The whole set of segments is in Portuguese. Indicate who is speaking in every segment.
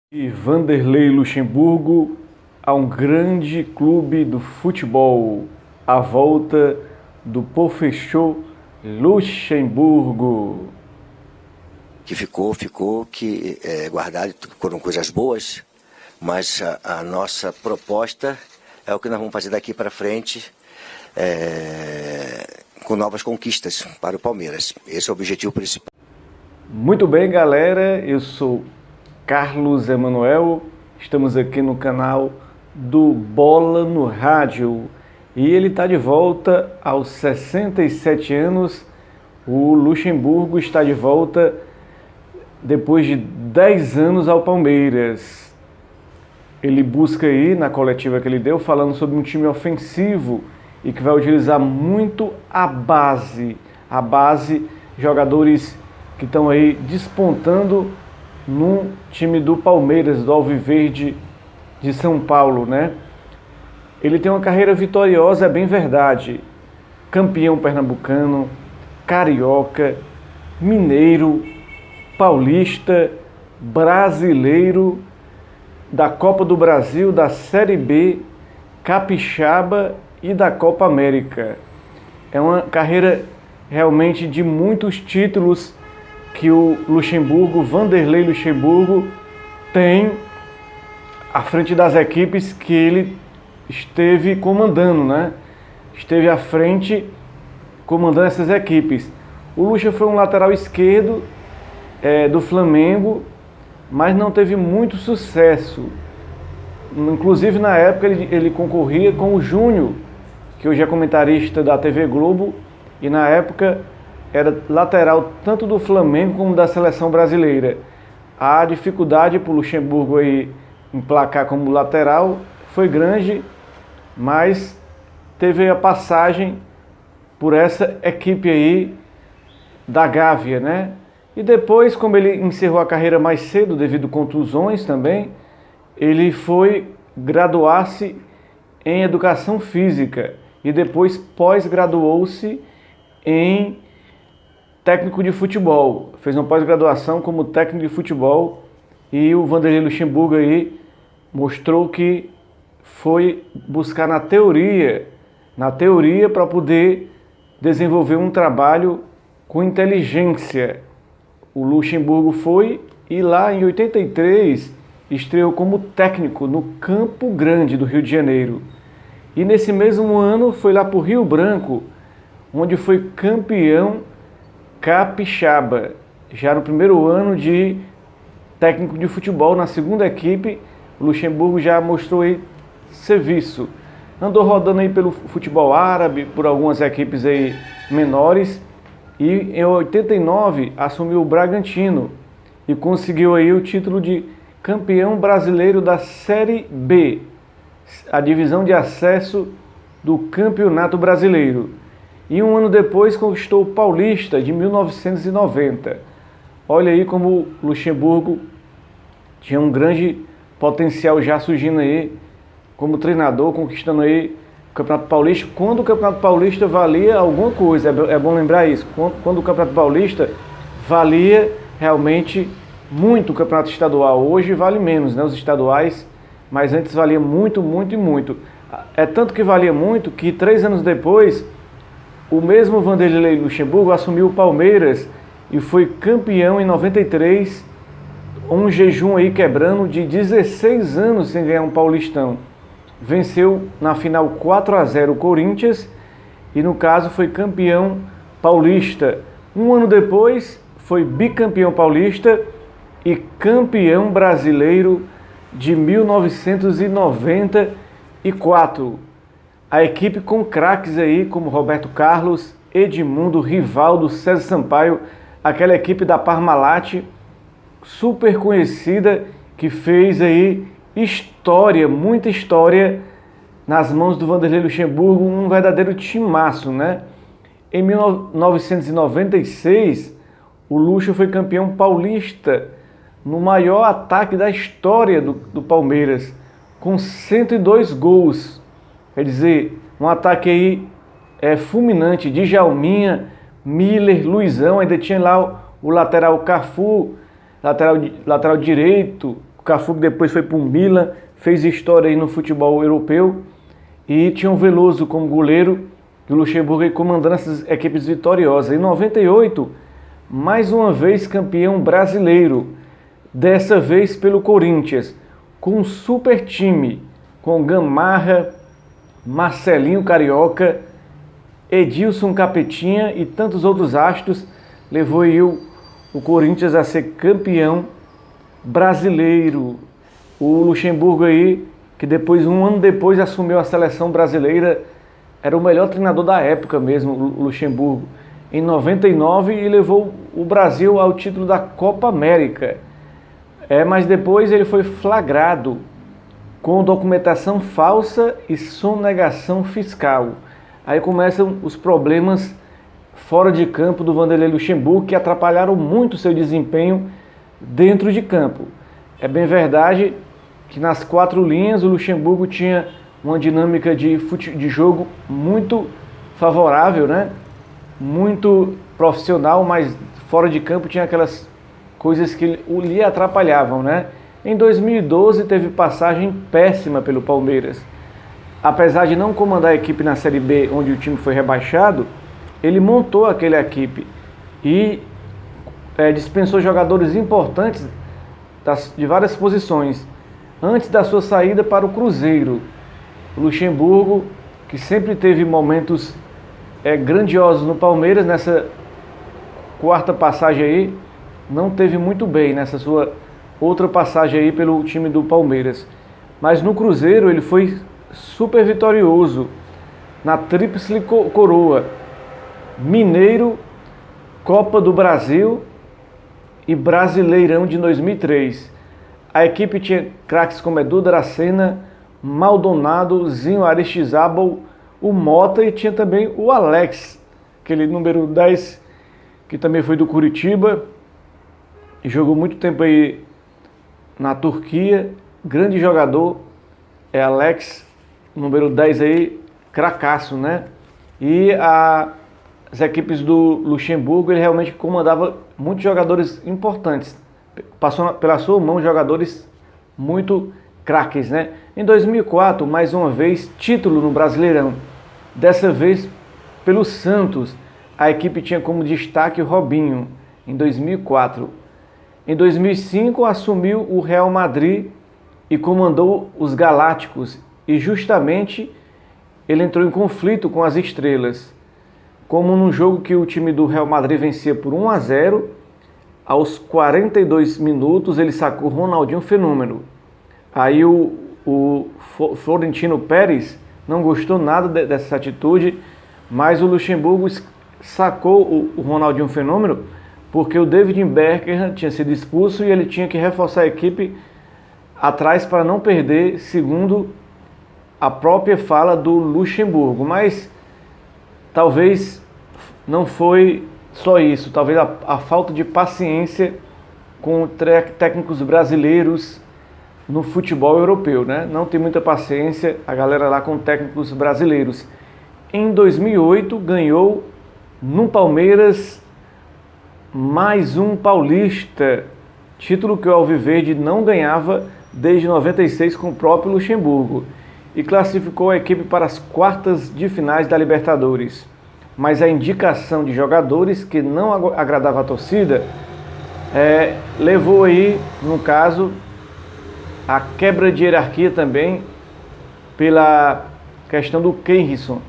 Speaker 1: E Vanderlei Luxemburgo a um grande clube do futebol, a volta do professor Luxemburgo.
Speaker 2: Que ficou guardado, foram coisas boas, mas a nossa proposta é o que nós vamos fazer daqui para frente, com novas conquistas para o Palmeiras. Esse é o objetivo principal.
Speaker 1: Muito bem, galera, eu sou Carlos Emanuel, estamos aqui no canal do Bola no Rádio e ele está de volta aos 67 anos. O Luxemburgo está de volta depois de 10 anos ao Palmeiras. Ele busca aí, na coletiva que ele deu, falando sobre um time ofensivo e que vai utilizar muito a base, jogadores que estão aí despontando no time do Palmeiras, do Alviverde de São Paulo, né? Ele tem uma carreira vitoriosa, é bem verdade. Campeão pernambucano, carioca, mineiro, paulista, brasileiro, da Copa do Brasil, da Série B, capixaba e da Copa América. É uma carreira realmente de muitos títulos que o Luxemburgo, Vanderlei Luxemburgo, tem à frente das equipes que ele esteve comandando, né? Esteve à frente comandando essas equipes. O Luxa foi um lateral esquerdo do Flamengo, mas não teve muito sucesso. Inclusive, na época, ele concorria com o Júnior, que hoje é comentarista da TV Globo, e na época era lateral tanto do Flamengo como da seleção brasileira. A dificuldade para o Luxemburgo aí emplacar como lateral foi grande, mas teve a passagem por essa equipe aí da Gávea, né? E depois, como ele encerrou a carreira mais cedo devido a contusões também, ele foi graduar-se em Educação Física e depois pós-graduou-se em técnico de futebol. Fez uma pós-graduação como técnico de futebol e o Vanderlei Luxemburgo aí mostrou que foi buscar na teoria para poder desenvolver um trabalho com inteligência. O Luxemburgo foi e lá em 83 estreou como técnico no Campo Grande do Rio de Janeiro. E nesse mesmo ano foi lá para o Rio Branco, onde foi campeão capixaba. Já no primeiro ano de técnico de futebol, na segunda equipe, o Luxemburgo já mostrou aí serviço. Andou rodando aí pelo futebol árabe, por algumas equipes aí menores, e em 89 assumiu o Bragantino e conseguiu aí o título de campeão brasileiro da Série B, a divisão de acesso do Campeonato Brasileiro. E um ano depois conquistou o Paulista de 1990. Olha aí como o Luxemburgo tinha um grande potencial já surgindo aí como treinador, conquistando aí o Campeonato Paulista, quando o Campeonato Paulista valia alguma coisa. É bom lembrar isso. Quando o Campeonato Paulista valia realmente muito o Campeonato Estadual. Hoje vale menos, né, os estaduais, mas antes valia muito, muito e muito. É tanto que valia muito que 3 anos depois o mesmo Vanderlei Luxemburgo assumiu o Palmeiras e foi campeão em 93, um jejum aí quebrando de 16 anos sem ganhar um Paulistão. Venceu na final 4-0 o Corinthians e no caso foi campeão paulista. Um ano depois foi bicampeão paulista e campeão brasileiro de 1994. A equipe com craques aí como Roberto Carlos, Edmundo, Rivaldo, César Sampaio, aquela equipe da Parmalat, super conhecida, que fez aí história, muita história nas mãos do Vanderlei Luxemburgo, um verdadeiro timaço, né? Em 1996, o Luxa foi campeão paulista no maior ataque da história do Palmeiras, com 102 gols. Quer dizer, um ataque aí fulminante, Djalminha, Miller, Luizão, ainda tinha lá o lateral Cafu, lateral direito, Cafu que depois foi para o Milan, fez história aí no futebol europeu, e tinha o Veloso como goleiro, e o Luxemburgo aí comandando essas equipes vitoriosas. Em 98, mais uma vez campeão brasileiro, dessa vez pelo Corinthians, com um super time, com Gamarra, Marcelinho Carioca, Edilson Capetinha e tantos outros astros, levou aí o Corinthians a ser campeão brasileiro. O Luxemburgo aí, que depois, um ano depois, assumiu a seleção brasileira, era o melhor treinador da época mesmo, o Luxemburgo, em 99, e levou o Brasil ao título da Copa América. Mas depois ele foi flagrado com documentação falsa e sonegação fiscal. Aí começam os problemas fora de campo do Vanderlei Luxemburgo, que atrapalharam muito seu desempenho dentro de campo. É bem verdade que nas 4 linhas o Luxemburgo tinha uma dinâmica de jogo muito favorável, né? Muito profissional, mas fora de campo tinha aquelas coisas que lhe atrapalhavam, né? Em 2012 teve passagem péssima pelo Palmeiras. Apesar de não comandar a equipe na Série B, onde o time foi rebaixado, ele montou aquela equipe e dispensou jogadores importantes de várias posições antes da sua saída para o Cruzeiro. O Luxemburgo, que sempre teve momentos grandiosos no Palmeiras, nessa 4ª passagem aí, não teve muito bem nessa sua outra passagem aí pelo time do Palmeiras. Mas no Cruzeiro ele foi super vitorioso na tríplice coroa: Mineiro, Copa do Brasil e Brasileirão de 2003. A equipe tinha craques como Edu Dracena, Maldonado, Zinho Aristizábal, o Mota, e tinha também o Alex, aquele número 10, que também foi do Curitiba e jogou muito tempo aí na Turquia. Grande jogador, Alex, número 10 aí, cracaço, né? E as equipes do Luxemburgo, ele realmente comandava muitos jogadores importantes. Passou pela sua mão jogadores muito craques, né? Em 2004, mais uma vez, título no Brasileirão. Dessa vez pelo Santos. A equipe tinha como destaque o Robinho, em 2004. Em 2005, assumiu o Real Madrid e comandou os Galácticos. E justamente ele entrou em conflito com as estrelas. Como num jogo que o time do Real Madrid vencia por 1-0, aos 42 minutos ele sacou Ronaldinho Fenômeno. Aí o Florentino Pérez não gostou nada dessa atitude, mas o Luxemburgo sacou o Ronaldinho Fenômeno porque o David Beckham tinha sido expulso e ele tinha que reforçar a equipe atrás para não perder, segundo a própria fala do Luxemburgo. Mas talvez não foi só isso, talvez a falta de paciência com técnicos brasileiros no futebol europeu, né? Não tem muita paciência a galera lá com técnicos brasileiros. Em 2008 ganhou no Palmeiras mais um paulista, título que o Alviverde não ganhava desde 96 com o próprio Luxemburgo, e classificou a equipe para as quartas de finais da Libertadores. Mas a indicação de jogadores que não agradava a torcida levou aí, no caso, a quebra de hierarquia também pela questão do Kenrisson.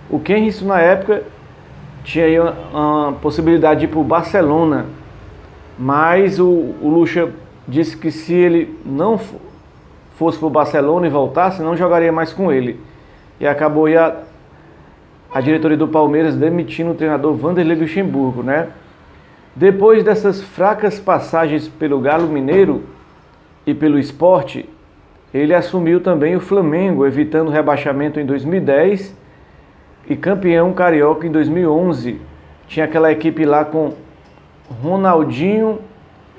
Speaker 1: O Kenrisson, na época, tinha aí uma possibilidade de ir para o Barcelona, mas o Lucha disse que se ele não fosse para o Barcelona e voltasse, não jogaria mais com ele. E acabou aí a diretoria do Palmeiras demitindo o treinador Vanderlei Luxemburgo, né? Depois dessas fracas passagens pelo Galo Mineiro e pelo Sport, ele assumiu também o Flamengo, evitando o rebaixamento em 2010 e campeão carioca em 2011. Tinha aquela equipe lá com Ronaldinho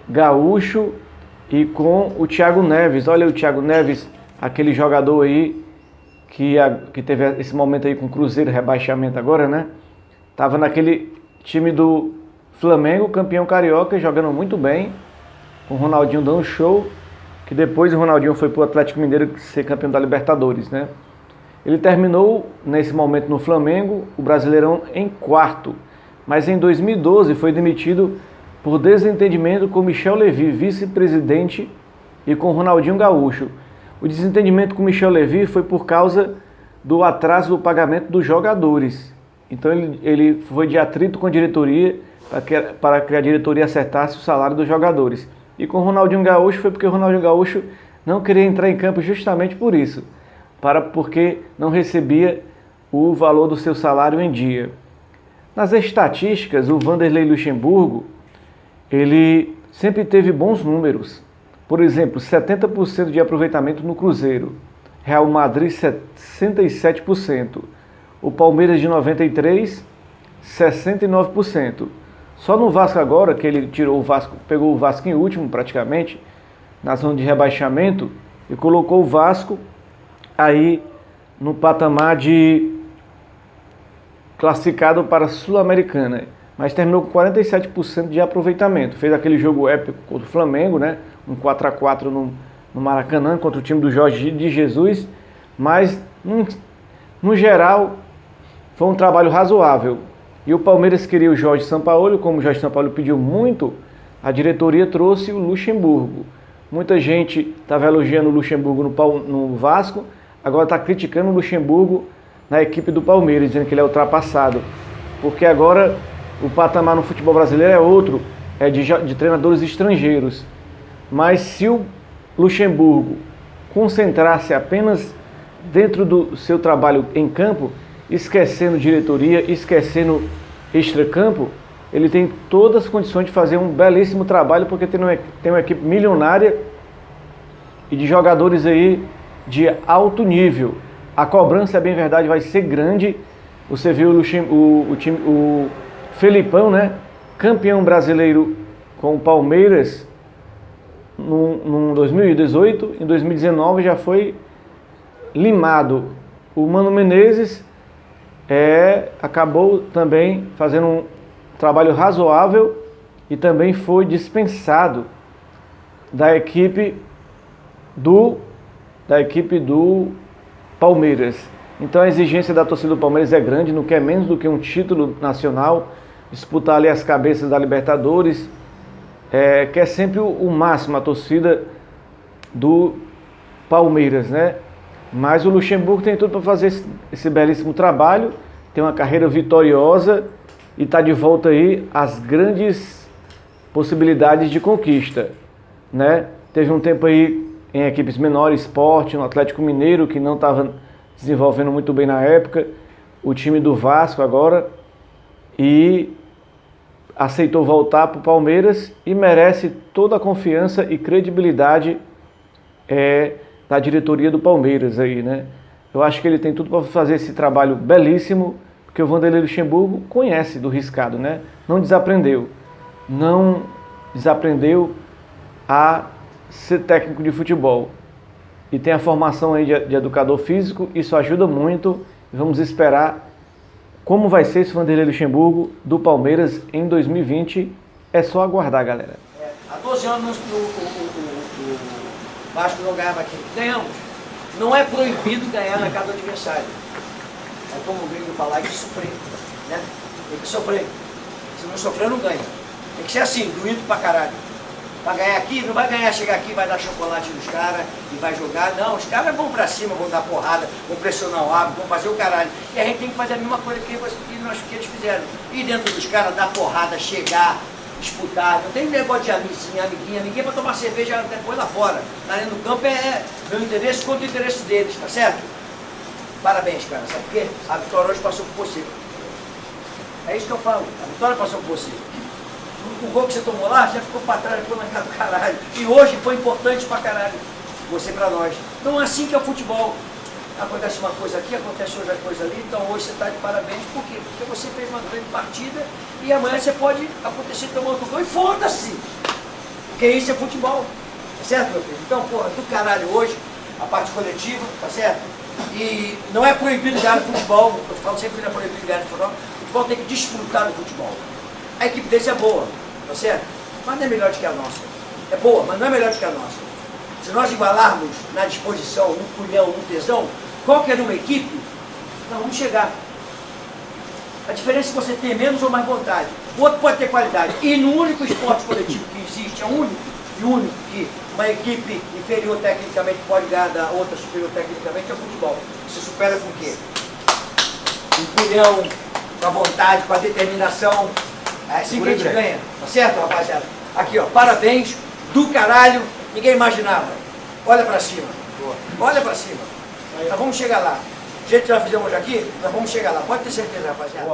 Speaker 1: Gaúcho e com o Thiago Neves. Olha o Thiago Neves, aquele jogador aí que teve esse momento aí com o Cruzeiro, rebaixamento agora, né? Tava naquele time do Flamengo, campeão carioca, jogando muito bem, com o Ronaldinho dando show, que que depois o Ronaldinho foi para o Atlético Mineiro ser campeão da Libertadores, né? Ele terminou, nesse momento no Flamengo, o Brasileirão em quarto, mas em 2012 foi demitido por desentendimento com Michel Levy, vice-presidente, e com Ronaldinho Gaúcho. O desentendimento com Michel Levy foi por causa do atraso do pagamento dos jogadores. Então ele foi de atrito com a diretoria para que a diretoria acertasse o salário dos jogadores. E com Ronaldinho Gaúcho foi porque o Ronaldinho Gaúcho não queria entrar em campo justamente por isso, porque não recebia o valor do seu salário em dia. Nas estatísticas, o Vanderlei Luxemburgo, ele sempre teve bons números. Por exemplo, 70% de aproveitamento no Cruzeiro, Real Madrid 67%, o Palmeiras de 93%, 69%. Só no Vasco agora, que ele tirou o Vasco, pegou o Vasco em último praticamente, na zona de rebaixamento, e colocou o Vasco aí no patamar de classificado para a Sul-Americana, mas terminou com 47% de aproveitamento. Fez aquele jogo épico contra o Flamengo, né? Um 4-4 no Maracanã contra o time do Jorge de Jesus, mas no geral foi um trabalho razoável. E o Palmeiras queria o Jorge Sampaoli, como o Jorge Sampaoli pediu muito, a diretoria trouxe o Luxemburgo. Muita gente estava elogiando o Luxemburgo no Vasco, agora está criticando o Luxemburgo na equipe do Palmeiras, dizendo que ele é ultrapassado. Porque agora o patamar no futebol brasileiro é outro, é de treinadores estrangeiros. Mas se o Luxemburgo concentrasse apenas dentro do seu trabalho em campo, esquecendo diretoria, esquecendo extracampo, ele tem todas as condições de fazer um belíssimo trabalho, porque tem uma equipe milionária e de jogadores aí de alto nível. A cobrança, é bem verdade, vai ser grande. Você viu o Felipão, né? Campeão brasileiro com o Palmeiras no 2018, em 2019 já foi limado. O Mano Menezes acabou também fazendo um trabalho razoável e também foi dispensado da equipe do Palmeiras. Então a exigência da torcida do Palmeiras é grande, não quer menos do que um título nacional, disputar ali as cabeças da Libertadores, quer sempre o máximo a torcida do Palmeiras, né? Mas o Luxemburgo tem tudo para fazer esse belíssimo trabalho, tem uma carreira vitoriosa e está de volta aí às grandes possibilidades de conquista, né? Teve um tempo aí em equipes menores, Sport, no Atlético Mineiro, que não estava desenvolvendo muito bem na época, o time do Vasco agora, e aceitou voltar para o Palmeiras e merece toda a confiança e credibilidade da diretoria do Palmeiras aí, né? Eu acho que ele tem tudo para fazer esse trabalho belíssimo, porque o Vanderlei Luxemburgo conhece do riscado, né? Não desaprendeu a ser técnico de futebol. E tem a formação aí de educador físico, isso ajuda muito. Vamos esperar como vai ser esse Vanderlei Luxemburgo do Palmeiras em 2020. É só aguardar, galera.
Speaker 3: Há 12 anos o Vasco não ganhava aqui. Ganhamos. Não é proibido ganhar na casa do adversário. É como o gringo falar, de sofrer, né? Tem que sofrer. Se não sofrer, não ganha. Tem que ser assim, doído pra caralho. Pra ganhar aqui, não vai ganhar, chegar aqui, vai dar chocolate nos caras e vai jogar. Não, os caras vão pra cima, vão dar porrada, vão pressionar o árbitro, vão fazer o caralho. E a gente tem que fazer a mesma coisa que eles fizeram. Ir dentro dos caras, dar porrada, chegar, disputar. Não tem negócio de amiguinha pra tomar cerveja depois lá fora. Lá dentro do campo é meu interesse contra o interesse deles, tá certo? Parabéns, cara. Sabe por quê? A vitória hoje passou por você. É isso que eu falo. A vitória passou por você. O gol que você tomou lá já ficou pra trás, ficou na cara do caralho. E hoje foi importante pra caralho. Você pra nós. Então é assim que é o futebol. Acontece uma coisa aqui, acontece outra coisa ali. Então hoje você está de parabéns. Por quê? Porque você fez uma grande partida e amanhã você pode acontecer tomar outro gol e foda-se. Porque isso é futebol. Tá certo, meu filho? Então, porra, do caralho hoje, a parte coletiva, tá certo? E não é proibido ganhar no futebol. Eu falo sempre que não é proibido ganhar no futebol. O futebol tem que desfrutar do futebol. A equipe deles é boa, tá certo? Mas não é melhor do que a nossa. É boa, mas não é melhor do que a nossa. se nós igualarmos na disposição, no culhão, no tesão, qualquer uma equipe, nós vamos chegar. A diferença é se você tem menos ou mais vontade. O outro pode ter qualidade. E no único esporte coletivo que existe, é o único que uma equipe inferior tecnicamente pode ganhar da outra superior tecnicamente, é o futebol. Se supera com o quê? Com culhão, com a vontade, com a determinação. É assim que a gente ganha. Tá certo, rapaziada? Aqui, ó, parabéns, do caralho, ninguém imaginava. Olha pra cima. Olha pra cima. Nós vamos chegar lá. Do jeito que nós fizemos hoje aqui, nós vamos chegar lá. Pode ter certeza, rapaziada.